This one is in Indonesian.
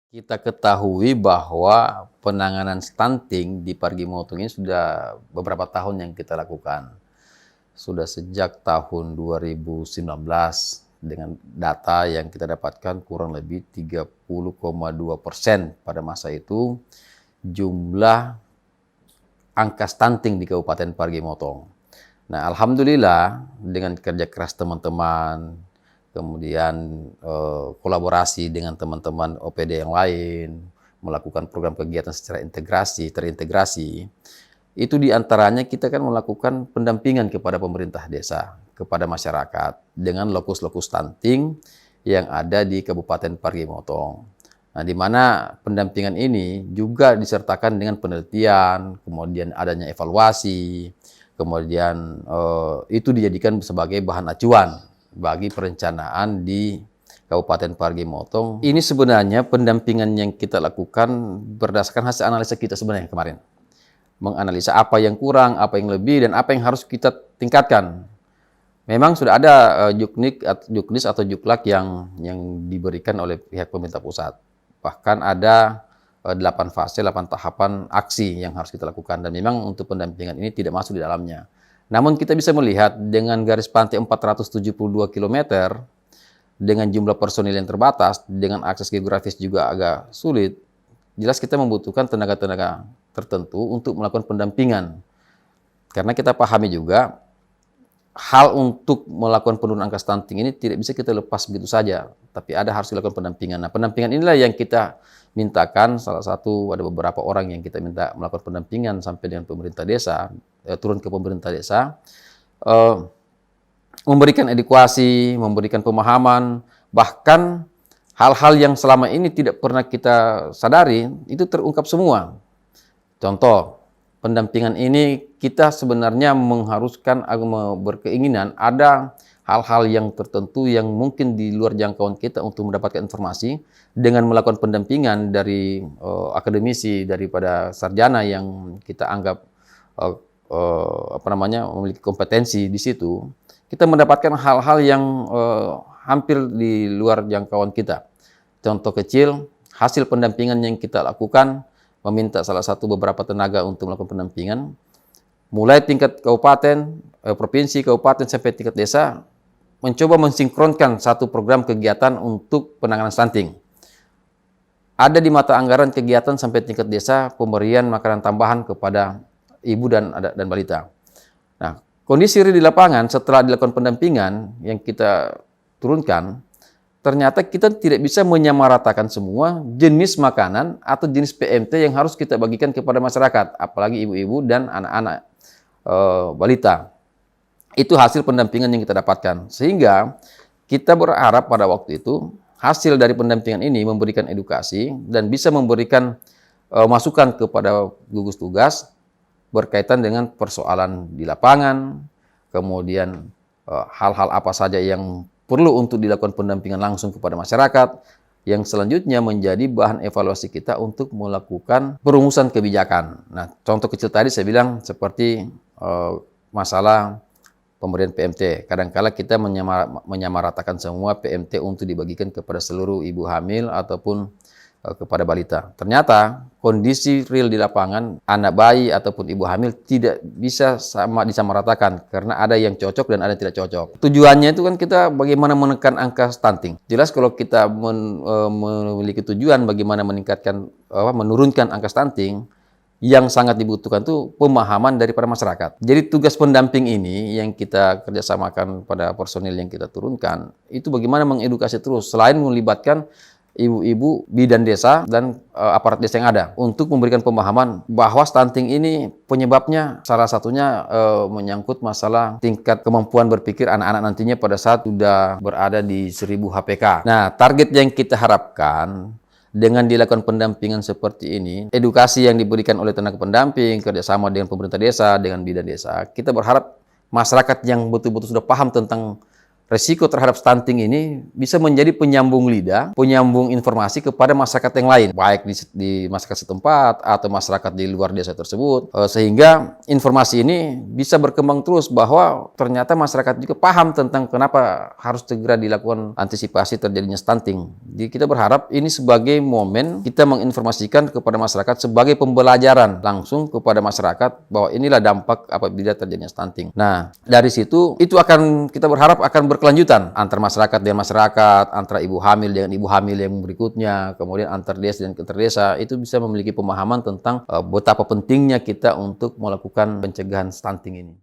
Kita ketahui bahwa penanganan stunting di Parigi Motong ini sudah beberapa tahun yang kita lakukan. Sudah sejak tahun 2019 dengan data yang kita dapatkan kurang lebih 30,2% pada masa itu jumlah angka stunting di Kabupaten Parigi Motong. Nah, alhamdulillah dengan kerja keras teman-teman, kemudian kolaborasi dengan teman-teman OPD yang lain, melakukan program kegiatan secara terintegrasi, itu diantaranya kita kan melakukan pendampingan kepada pemerintah desa, kepada masyarakat, dengan lokus-lokus stunting yang ada di Kabupaten Parigi Motong. Nah, di mana pendampingan ini juga disertakan dengan penelitian, kemudian adanya evaluasi, kemudian itu dijadikan sebagai bahan acuan bagi perencanaan di Kabupaten Parigi Motong. Ini sebenarnya pendampingan yang kita lakukan berdasarkan hasil analisa kita sebenarnya kemarin. Menganalisa apa yang kurang, apa yang lebih, dan apa yang harus kita tingkatkan. Memang sudah ada juknis atau juklak yang diberikan oleh pihak pemerintah pusat. Bahkan ada 8 fase, 8 tahapan aksi yang harus kita lakukan. Dan memang untuk pendampingan ini tidak masuk di dalamnya. Namun kita bisa melihat dengan garis pantai 472 km, dengan jumlah personil yang terbatas, dengan akses geografis juga agak sulit, jelas kita membutuhkan tenaga-tenaga tertentu untuk melakukan pendampingan. Karena kita pahami juga, hal untuk melakukan penurunan angka stunting ini tidak bisa kita lepas begitu saja, tapi harus dilakukan pendampingan. Nah, pendampingan inilah yang kita mintakan, salah satu ada beberapa orang yang kita minta melakukan pendampingan sampai dengan pemerintah desa, turun ke pemerintah desa, memberikan edukasi, memberikan pemahaman, bahkan hal-hal yang selama ini tidak pernah kita sadari, itu terungkap semua. Contoh, pendampingan ini kita sebenarnya mengharuskan, berkeinginan ada hal-hal yang tertentu yang mungkin di luar jangkauan kita untuk mendapatkan informasi dengan melakukan pendampingan dari akademisi, daripada sarjana yang kita anggap memiliki kompetensi di situ. Kita mendapatkan hal-hal yang hampir di luar jangkauan kita. Contoh kecil, hasil pendampingan yang kita lakukan, meminta salah satu beberapa tenaga untuk melakukan pendampingan, mulai tingkat kabupaten, provinsi, kabupaten, sampai tingkat desa, mencoba mensinkronkan satu program kegiatan untuk penanganan stunting. Ada di mata anggaran kegiatan sampai tingkat desa pemberian makanan tambahan kepada ibu dan balita. Nah, kondisi real di lapangan setelah dilakukan pendampingan yang kita turunkan, ternyata kita tidak bisa menyamaratakan semua jenis makanan atau jenis PMT yang harus kita bagikan kepada masyarakat, apalagi ibu-ibu dan anak-anak balita. Itu hasil pendampingan yang kita dapatkan. Sehingga kita berharap pada waktu itu hasil dari pendampingan ini memberikan edukasi dan bisa memberikan masukan kepada gugus tugas berkaitan dengan persoalan di lapangan, kemudian hal-hal apa saja yang perlu untuk dilakukan pendampingan langsung kepada masyarakat, yang selanjutnya menjadi bahan evaluasi kita untuk melakukan perumusan kebijakan. Nah, contoh kecil tadi saya bilang seperti masalah pemberian PMT. Kadang-kala kita menyamaratakan semua PMT untuk dibagikan kepada seluruh ibu hamil ataupun kepada balita. Ternyata kondisi real di lapangan, anak bayi ataupun ibu hamil tidak bisa sama disamaratakan karena ada yang cocok dan ada yang tidak cocok. Tujuannya itu kan kita bagaimana menekan angka stunting. Jelas kalau kita memiliki tujuan bagaimana menurunkan angka stunting, yang sangat dibutuhkan itu pemahaman daripada masyarakat. Jadi tugas pendamping ini yang kita kerjasamakan pada personil yang kita turunkan, itu bagaimana mengedukasi terus, selain melibatkan ibu-ibu bidan desa dan aparat desa yang ada untuk memberikan pemahaman bahwa stunting ini penyebabnya salah satunya menyangkut masalah tingkat kemampuan berpikir anak-anak nantinya pada saat sudah berada di 1000 HPK. Nah, target yang kita harapkan dengan dilakukan pendampingan seperti ini, edukasi yang diberikan oleh tenaga pendamping, kerjasama dengan pemerintah desa, dengan bidan desa, kita berharap masyarakat yang betul-betul sudah paham tentang resiko terhadap stunting ini bisa menjadi penyambung lidah, penyambung informasi kepada masyarakat yang lain, baik di masyarakat setempat atau masyarakat di luar desa tersebut, sehingga informasi ini bisa berkembang terus bahwa ternyata masyarakat juga paham tentang kenapa harus segera dilakukan antisipasi terjadinya stunting. Jadi kita berharap ini sebagai momen kita menginformasikan kepada masyarakat sebagai pembelajaran langsung kepada masyarakat bahwa inilah dampak apabila terjadinya stunting. Nah, dari situ itu kita berharap akan berkelanjutan antar masyarakat dengan masyarakat, antara ibu hamil dengan ibu hamil yang berikutnya, kemudian antar desa dan antar desa, itu bisa memiliki pemahaman tentang betapa pentingnya kita untuk melakukan pencegahan stunting ini.